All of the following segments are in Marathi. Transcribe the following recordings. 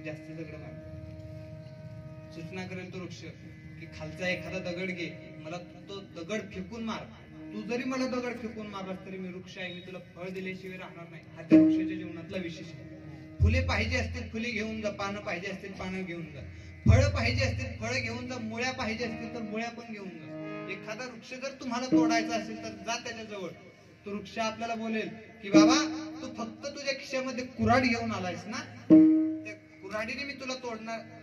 जास्त दगड मार. सूचना करेल तो वृक्ष की खालचा एखादा दगड घे, मला तो दगड फेकून मार. तू जरी मला दगड फेकून मारलास तरी मी वृक्ष आहे, मी तुला फळ दिल्याशिवाय राहणार नाही. हा त्या वृक्षाच्या जीवनातला विशेष आहे. फुले पाहिजे असतील फुले घेऊन जा, पानं पाहिजे असतील पानं घेऊन जा, फळं पाहिजे असतील फळं घेऊन जा, मुळ्या पाहिजे असतील तर मुळ्या पण घेऊन जा. एखादा वृक्ष जर तुम्हाला तोडायचा असेल तर जा त्याच्या जवळ. तो वृक्ष आपल्याला बोलेल की बाबा तू फक्त तुझ्या खिशामध्ये कुऱ्हाड घेऊन आलायस ना, त्या कुऱ्हाडीने मी तुला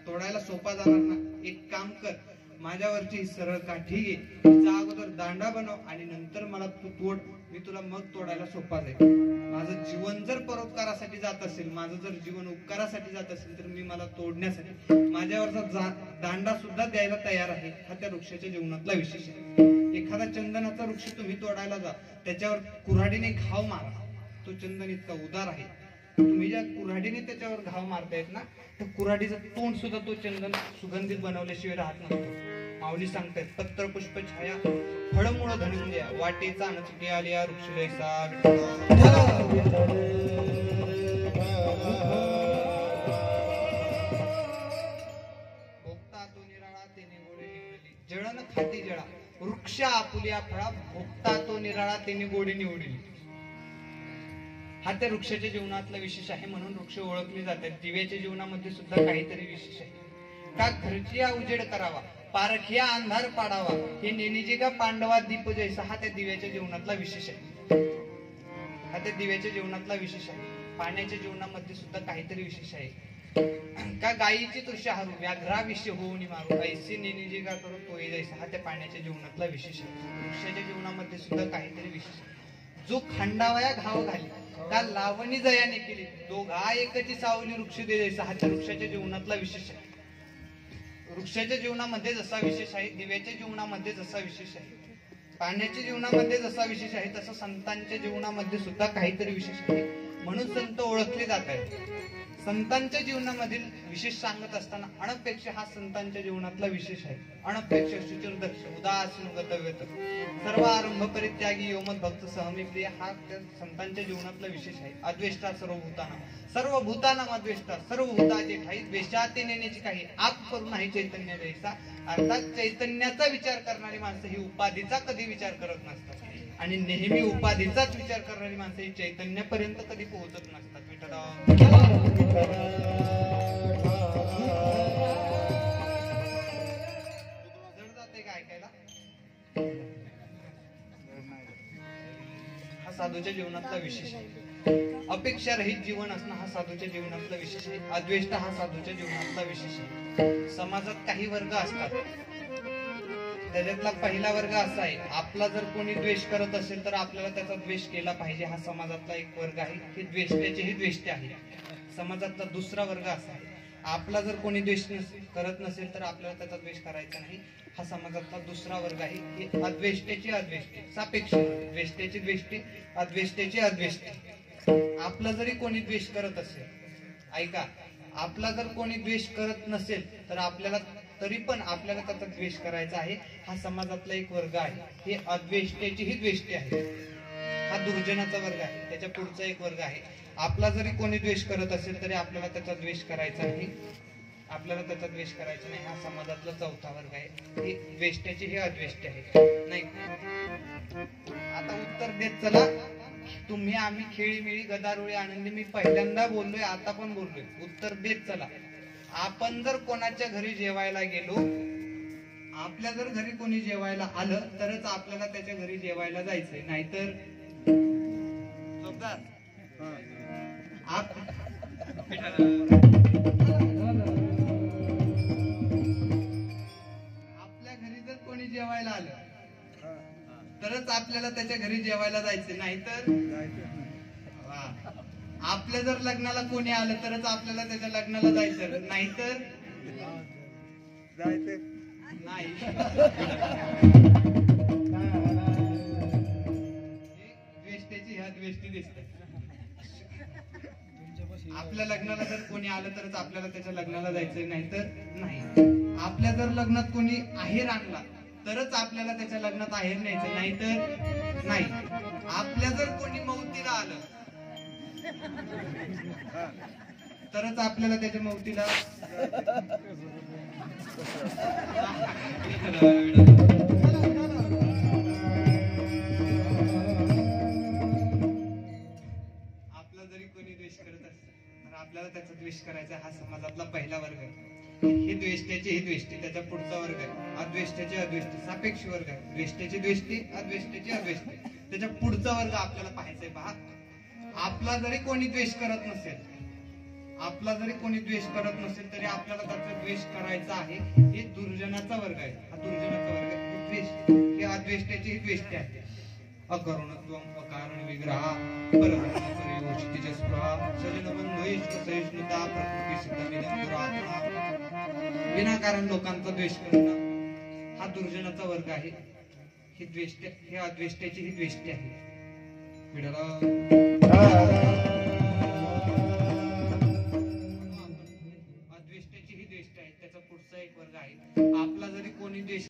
तोडायला सोपा जाणार ना. एक काम कर, माझ्यावरची सरळ काठी घे, तिचा अगोदर दांडा बनव आणि नंतर मला तू तोड, मी तुला मग तोडायला सोपा जाईल. माझं जीवन जर परोपकारासाठी जात असेल, माझं जर जीवन उपकारासाठी जात असेल तर मी मला तोडण्यासाठी माझ्यावरचा दांडा सुद्धा द्यायला तयार आहे. हा त्या वृक्षाच्या जीवनातला विशेष आहे. एखादा चंदनाचा वृक्ष तुम्ही तोडायला जा, त्याच्यावर कुऱ्हाडीने घाव मारा, तो चंदन इतका उदार आहे. तुम्ही ज्या कुऱ्हाडीने त्याच्यावर घाव मारतायत ना, त्या कुऱ्हाडीचं तोंड सुद्धा तो चंदन सुगंधित बनवल्याशिवाय राहत नसतो. माऊली सांगतायत पत्र पुष्प छाया फळमुळ धनंजया, वाटेचा अनचुके आलिया वृक्ष जैसा. भोगता तो निराळा तेने गोडी निवडली, जळण खाती जळा वृक्ष आपुलिया फळा, भोगता तो निराळा तेने गोडी निवडली. हा त्या वृक्षाच्या जीवनातला विशेष आहे. म्हणून वृक्ष ओळखले जातात. दिव्याच्या जीवनामध्ये सुद्धा काहीतरी विशेष आहे. का घरचिया उजेड करावा, पारखिया अंधार पाडावा, हे नेनिजे का पांडवा दीप जैसा. हा त्या दिव्याच्या जीवनातला विशेष आहे. हा त्या दिव्याच्या जीवनातला विशेष आहे. पाण्याच्या जीवनामध्ये सुद्धा काहीतरी विशेष आहे. का गायीची तृषा हरू, व्याघ्रा विषय होऊन मारू, ऐसे नेनिजे का करू तोय जैसा. हा त्या पाण्याच्या जीवनातला विशेष आहे. वृक्षाच्या जीवनामध्ये सुद्धा काहीतरी विशेष आहे. जो खंडावया घाव घाली, का लावणी जयाने केली, दोघा एकची सावली वृक्ष दे जैसा. हा त्या वृक्षाच्या जीवनातला विशेष आहे. वृक्षाच्या जीवनामध्ये जसा विशेष आहे, दिव्याच्या जीवनामध्ये जसा विशेष आहे, पाण्याच्या जीवनामध्ये जसा विशेष आहे, तसं संतांच्या जीवनामध्ये सुद्धा काहीतरी विशेष आहे. म्हणून संत ओळखले जात आहेत. संतांच्या जीवनामधील विशेष सांगत असताना अनपेक्ष हा संतांच्या जीवनातला विशेष आहे. अनपेक्ष शुचिर्दक्ष उदासीन गतव्यत सर्व आरंभ परित्यागी योमत भक्त सहमी प्रिय. हा त्या संतांच्या जीवनातला विशेष आहे. अद्वेष्टा सर्व भूताना अद्वेष्टा, सर्व भूताचे ठाई द्वेषाते नेण्याची काही आप करू नाही चैतन्य जैसा. अर्थात चैतन्याचा विचार करणारी माणसं ही उपाधीचा कधी विचार करत नसतात आणि नेहमी उपाधीचाच विचार करणारी माणसं ही चैतन्यापर्यंत कधी पोहोचत नसतात. जड जाते का ऐकायला? हा साधूच्या जीवनातला विशेष आहे. अपेक्षा रहित जीवन असणं हा साधूच्या जीवनातला विशेष आहे. अद्वेष्ट हा साधूच्या जीवनातला विशेष आहे. समाजात काही वर्ग असतात, त्याच्यातला पहिला वर्ग असा आहे, आपला जर कोणी द्वेष करत असेल तर आपल्याला त्याचा द्वेष केला पाहिजे. हा समाजातला एक वर्ग आहे. हे द्वेष्ट्याचेही द्वेष्टे आहे. समाजातला दुसरा वर्ग असा आहे, आपला जर कोणी द्वेष करत नसेल तर आपल्याला त्याचा द्वेष करायचा नाही. हा समाजातला दुसरा वर्ग आहे. हे अद्वेष्ट्याचे अद्वेष्टे, सापेक्ष द्वेष्ट्याचे द्वेष्टे, अद्वेष्ट्याचे अद्वेष्टे. आपला जरी कोणी द्वेष करत असेल, ऐका, आपला जर कोणी द्वेष करत नसेल तर आपल्याला तरी पण आपल्याला त्याचा द्वेष करायचा आहे. हा समाजातला एक वर्ग आहे. हे अद्वेष्ट्याचेही द्वेष्टे आहे. हा दुर्जनाचा वर्ग आहे. त्याच्या पुढचा एक वर्ग आहे, आपला जरी कोणी द्वेष करत असेल तरी आपल्याला त्याचा द्वेष करायचा नाही. आपल्याला त्याचा द्वेष करायचा नाही. हा समाजातला चौथा वर्ग आहे. हे द्वेष्ट्याचे हे अद्वेष्टे आहे. नाही आता उत्तर देत चला. तुम्ही आम्ही खेळीमेळी गदारोळी आनंदी, मी पहिल्यांदा बोललोय आता पण बोललोय. उत्तर देत चला. आपण जर कोणाच्या घरी जेवायला गेलो, आपल्या जर घरी कोणी जेवायला आलं तरच आपल्याला त्याच्या घरी जेवायला जायचंय, नाहीतर आपल्या घरी जर कोणी जेवायला आलं तरच आपल्याला त्याच्या घरी जेवायला जायचंय, नाहीतर आपल्या जर लग्नाला कोणी आलं तरच आपल्याला त्याच्या लग्नाला जायचं, नाहीतर जायचं नाही. द्वेष्टेची ह्या द्वेष्टी दिसते. आपल्या लग्नाला जर कोणी आलं तरच आपल्याला त्याच्या लग्नाला जायचं, नाहीतर नाही. आपल्या जर लग्नात कोणी आहेर आणला तरच आपल्याला त्याच्या लग्नात आहेर न्यायचं, नाहीतर नाही. आपल्या जर कोणी मौतीला आलं तरच आपल्याला त्याच्या मौतीला आपला जरी कोणी द्वेष करत असतं तर आपल्याला त्याचा द्वेष करायचा हा समाजातला पहिला वर्ग आहे. ही द्वेष्टाची ही द्वेष्टी, त्याच्या पुढचा वर्ग आहे अद्वेष्टाची अद्वेष्टी, सापेक्ष वर्ग आहे. द्वेष्टाची द्वेष्टी, अद्वेष्टाची अद्वेष्टी, त्याच्या पुढचा वर्ग आपल्याला पाहायचंय. पहा, आपला जरी कोणी द्वेष करत नसेल, आपला जरी कोणी द्वेष करत नसेल तरी आपल्याला त्याचा द्वेष करायचा आहे. हे दुर्जनाचा वर्ग आहे, हा दुर्जनाचा वर्ग आहे. द्वेष हे अद्वेष्टाची ही द्वेष्टी आहे. अकरुणत्वम अकारण विग्रहा परब्रह्म परियोषितिच स्पृहा सजनबंधो इष्ट सहिष्णुता प्रकृती सिद्धमिदं दुरात्मा. विनाकारण लोकांचा द्वेष करणं हा दुर्जनाचा वर्ग आहे. ही द्वेष्ट हे अद्वेष्टाची ही द्वेष्टी आहे. अद्वेष्टाची ही द्वेष्ट आहे. त्याचा पुढचा एक वर्ग आहे. आपला जरी कोणी द्वेष